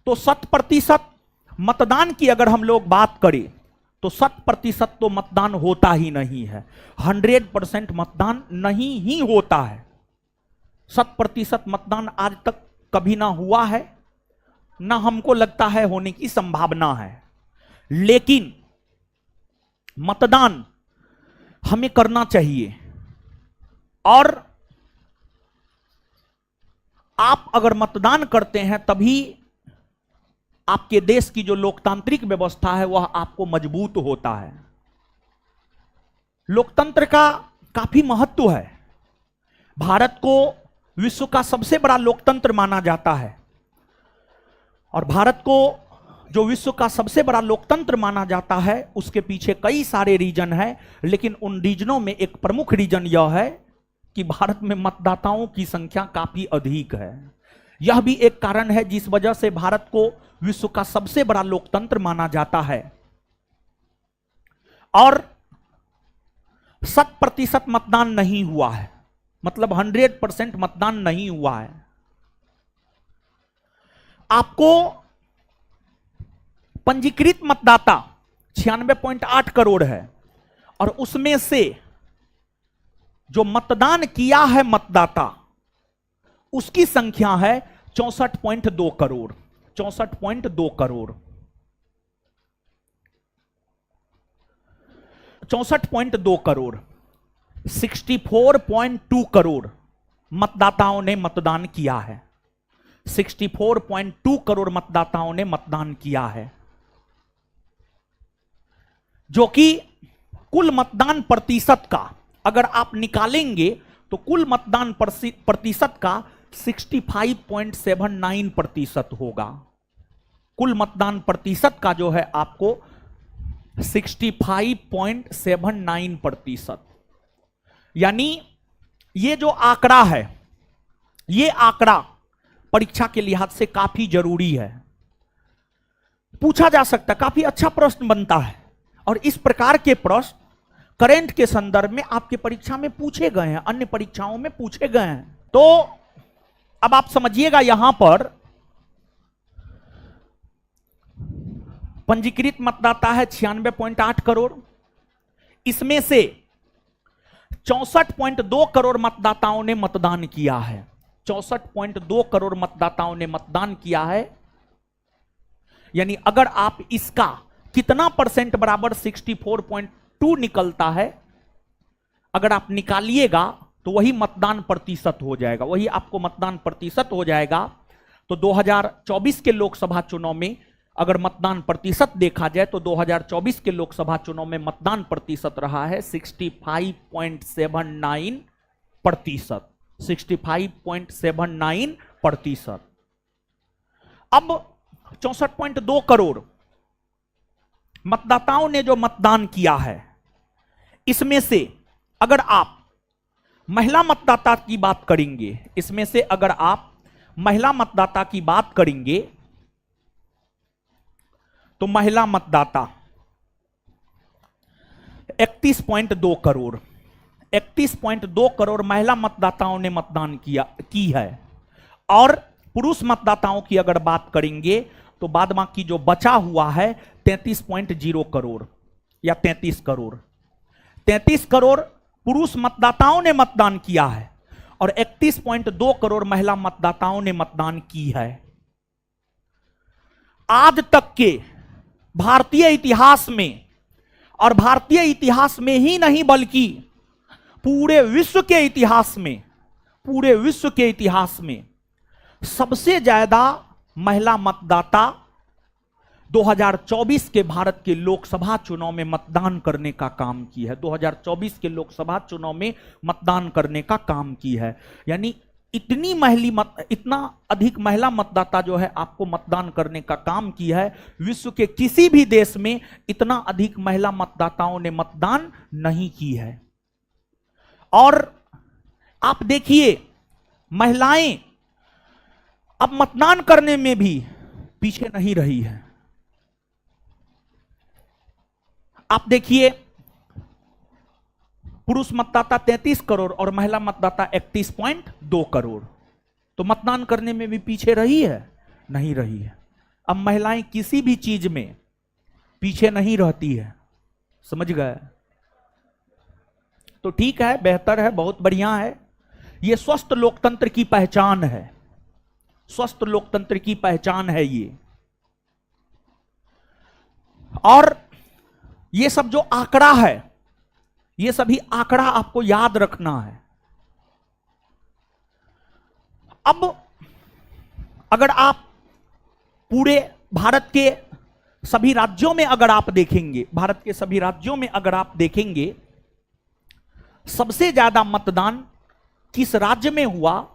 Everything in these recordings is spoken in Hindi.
तो 100% मतदान की अगर हम लोग बात करें तो 100% तो मतदान होता ही नहीं है। 100% मतदान नहीं ही होता है। 100% मतदान आज तक कभी ना हुआ है, ना हमको लगता है होने की संभावना है। लेकिन मतदान हमें करना चाहिए, और आप अगर मतदान करते हैं तभी आपके देश की जो लोकतांत्रिक व्यवस्था है वह आपको मजबूत होता है। लोकतंत्र का काफी महत्व है। भारत को विश्व का सबसे बड़ा लोकतंत्र माना जाता है, और भारत को जो विश्व का सबसे बड़ा लोकतंत्र माना जाता है उसके पीछे कई सारे रीजन है, लेकिन उन रीजनों में एक प्रमुख रीजन यह है कि भारत में मतदाताओं की संख्या काफी अधिक है। यह भी एक कारण है जिस वजह से भारत को विश्व का सबसे बड़ा लोकतंत्र माना जाता है। और 100% मतदान नहीं हुआ है, मतलब 100% मतदान नहीं हुआ है। आपको पंजीकृत मतदाता 96.8 करोड़ है, और उसमें से जो मतदान किया है मतदाता उसकी संख्या है 64.2 करोड़। 64.2 करोड़ 64.2 करोड़ 64.2 करोड़ मतदाताओं ने मतदान किया है। 64.2 करोड़ मतदाताओं ने मतदान किया है, जो कि कुल मतदान प्रतिशत का अगर आप निकालेंगे तो कुल मतदान प्रतिशत का 65.79% होगा। कुल मतदान प्रतिशत का जो है आपको 65.79%, यानी ये जो आंकड़ा है, ये आंकड़ा परीक्षा के लिहाज से काफी जरूरी है। पूछा जा सकता है, काफी अच्छा प्रश्न बनता है, और इस प्रकार के प्रश्न करंट के संदर्भ में आपके परीक्षा में पूछे गए हैं, अन्य परीक्षाओं में पूछे गए हैं। तो अब आप समझिएगा, यहां पर पंजीकृत मतदाता है 96.8 करोड़, इसमें से 64.2 करोड़ मतदाताओं ने मतदान किया है। 64.2 करोड़ मतदाताओं ने मतदान किया है, यानी अगर आप इसका कितना परसेंट बराबर 64.2 निकलता है, अगर आप निकालिएगा तो वही मतदान प्रतिशत हो जाएगा, वही आपको मतदान प्रतिशत हो जाएगा। तो 2024 के लोकसभा चुनाव में अगर मतदान प्रतिशत देखा जाए तो 2024 के लोकसभा चुनाव में मतदान प्रतिशत रहा है 65.79%। 65.79%। अब 64.2 करोड़ मतदाताओं ने जो मतदान किया है, इसमें से अगर आप महिला मतदाता की बात करेंगे, इसमें से अगर आप महिला मतदाता की बात करेंगे तो महिला मतदाता 31.2 करोड़ 31.2 करोड़ महिला मतदाताओं ने मतदान की है। और पुरुष मतदाताओं की अगर बात करेंगे तो बाद बाकी जो बचा हुआ है 33.0 करोड़ या 33 करोड़ 33 करोड़ पुरुष मतदाताओं ने मतदान किया है, और 31.2 करोड़ महिला मतदाताओं ने मतदान की है। आज तक के भारतीय इतिहास में, और भारतीय इतिहास में ही नहीं बल्कि पूरे विश्व के इतिहास में, पूरे विश्व के इतिहास में सबसे ज्यादा महिला मतदाता 2024 के भारत के लोकसभा चुनाव में मतदान करने का काम की है। 2024 के लोकसभा चुनाव में मतदान करने का काम की है, यानी इतना अधिक महिला मतदाता जो है आपको मतदान करने का काम की है। विश्व के किसी भी देश में इतना अधिक महिला मतदाताओं ने मतदान नहीं की है। और आप देखिए, महिलाएं अब मतदान करने में भी पीछे नहीं रही है। आप देखिए, पुरुष मतदाता 33 करोड़ और महिला मतदाता 31.2 करोड़, तो मतदान करने में भी पीछे रही है? नहीं रही है। अब महिलाएं किसी भी चीज में पीछे नहीं रहती है, समझ गए? तो ठीक है, बेहतर है, बहुत बढ़िया है। ये स्वस्थ लोकतंत्र की पहचान है, स्वस्थ लोकतंत्र की पहचान है ये। और ये सब जो आंकड़ा है, ये सभी आंकड़ा आपको याद रखना है। अब अगर आप पूरे भारत के सभी राज्यों में अगर आप देखेंगे, भारत के सभी राज्यों में अगर आप देखेंगे, सबसे ज्यादा मतदान किस राज्य में हुआ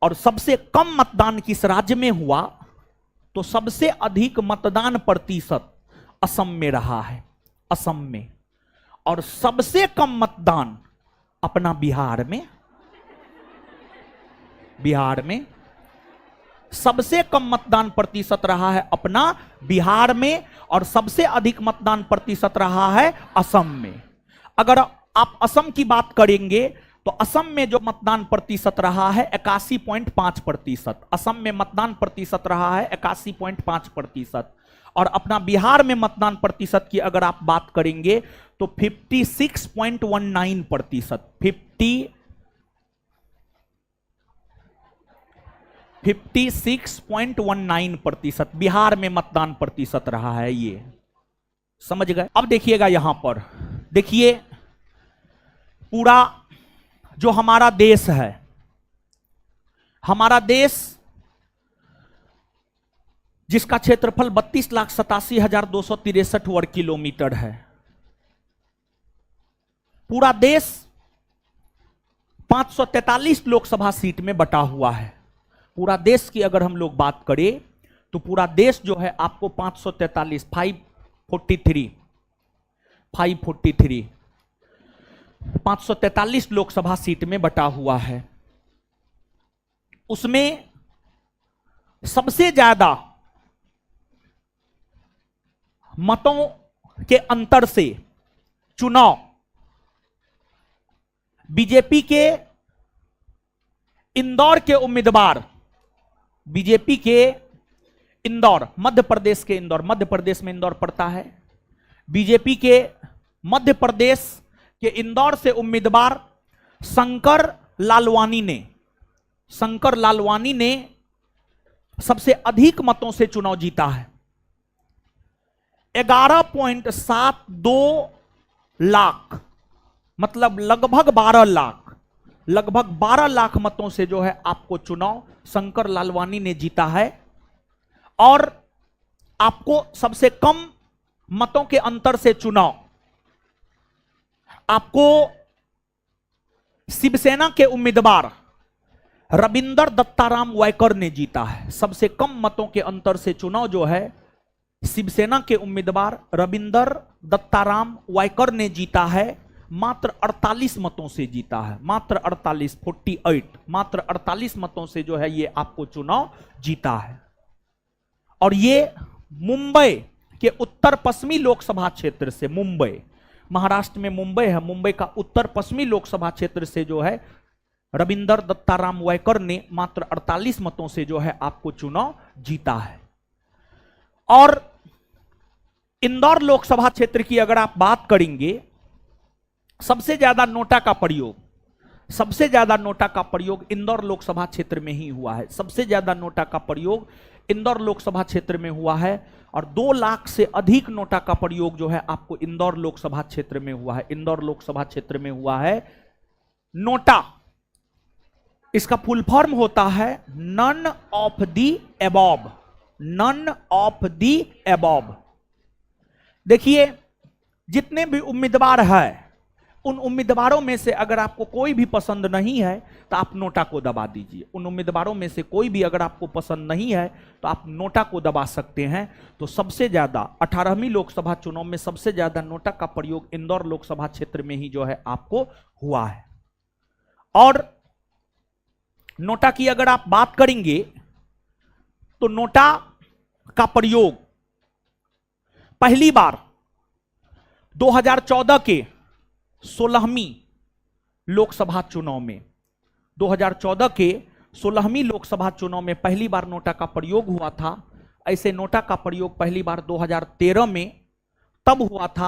और सबसे कम मतदान किस राज्य में हुआ, तो सबसे अधिक मतदान प्रतिशत असम में रहा है, असम में। और सबसे कम मतदान अपना बिहार में, बिहार में सबसे कम मतदान प्रतिशत रहा है अपना बिहार में, और सबसे अधिक मतदान प्रतिशत रहा है असम में। अगर आप असम की बात करेंगे तो असम में जो मतदान प्रतिशत रहा है 81.5%, असम में मतदान प्रतिशत रहा है 81.5%। और अपना बिहार में मतदान प्रतिशत की अगर आप बात करेंगे तो 56.19%, 56.19% बिहार में मतदान प्रतिशत रहा है, ये समझ गए? अब देखिएगा यहां पर, देखिए पूरा जो हमारा देश है, हमारा देश जिसका क्षेत्रफल 32,87,263 वर्ग किलोमीटर है, पूरा देश 543 लोकसभा सीट में बटा हुआ है। पूरा देश की अगर हम लोग बात करें तो पूरा देश जो है आपको 543 543 लोकसभा सीट में बटा हुआ है। उसमें सबसे ज्यादा मतों के अंतर से चुनाव बीजेपी के इंदौर के उम्मीदवार, बीजेपी के इंदौर, मध्य प्रदेश के इंदौर, मध्य प्रदेश में इंदौर पड़ता है, बीजेपी के मध्य प्रदेश के इंदौर से उम्मीदवार शंकर लालवानी ने सबसे अधिक मतों से चुनाव जीता है। 11.72 लाख, मतलब लगभग 12 लाख मतों से जो है आपको चुनाव शंकर लालवानी ने जीता है। और आपको सबसे कम मतों के अंतर से चुनाव आपको शिवसेना के उम्मीदवार रविंदर दत्ताराम वायकर ने जीता है। सबसे कम मतों के अंतर से चुनाव जो है शिवसेना के उम्मीदवार रविंदर दत्ताराम वायकर ने जीता है, मात्र 48 मतों से जीता है, मात्र 48 मतों से जो है ये आपको चुनाव जीता है। और ये मुंबई के उत्तर पश्चिमी लोकसभा क्षेत्र से, मुंबई, महाराष्ट्र में मुंबई है, मुंबई का उत्तर पश्चिमी लोकसभा क्षेत्र से जो है रविंदर दत्ताराम वायकर ने मात्र 48 मतों से जो है आपको चुनाव जीता है। और इंदौर लोकसभा क्षेत्र की अगर आप बात करेंगे, सबसे ज्यादा नोटा का प्रयोग इंदौर लोकसभा क्षेत्र में ही हुआ है। सबसे ज्यादा नोटा का प्रयोग इंदौर लोकसभा क्षेत्र में हुआ है। और 2 लाख से अधिक नोटा का प्रयोग जो है आपको इंदौर लोकसभा क्षेत्र में हुआ है, इंदौर लोकसभा क्षेत्र में हुआ है। नोटा, इसका फुल फॉर्म होता है none of the above, none of the above. देखिए जितने भी उम्मीदवार हैं, उन उम्मीदवारों में से अगर आपको कोई भी पसंद नहीं है तो आप नोटा को दबा दीजिए। उन उम्मीदवारों में से कोई भी अगर आपको पसंद नहीं है तो आप नोटा को दबा सकते हैं। तो सबसे ज्यादा 18वीं लोकसभा चुनाव में सबसे ज्यादा नोटा का प्रयोग इंदौर लोकसभा क्षेत्र में ही जो है आपको हुआ है। और नोटा की अगर आप बात करेंगे तो नोटा का प्रयोग पहली बार 2014 के 16वीं लोकसभा चुनाव में, 2014 के 16वीं लोकसभा चुनाव में पहली बार नोटा का प्रयोग हुआ था। ऐसे नोटा का प्रयोग पहली बार 2013 में तब हुआ था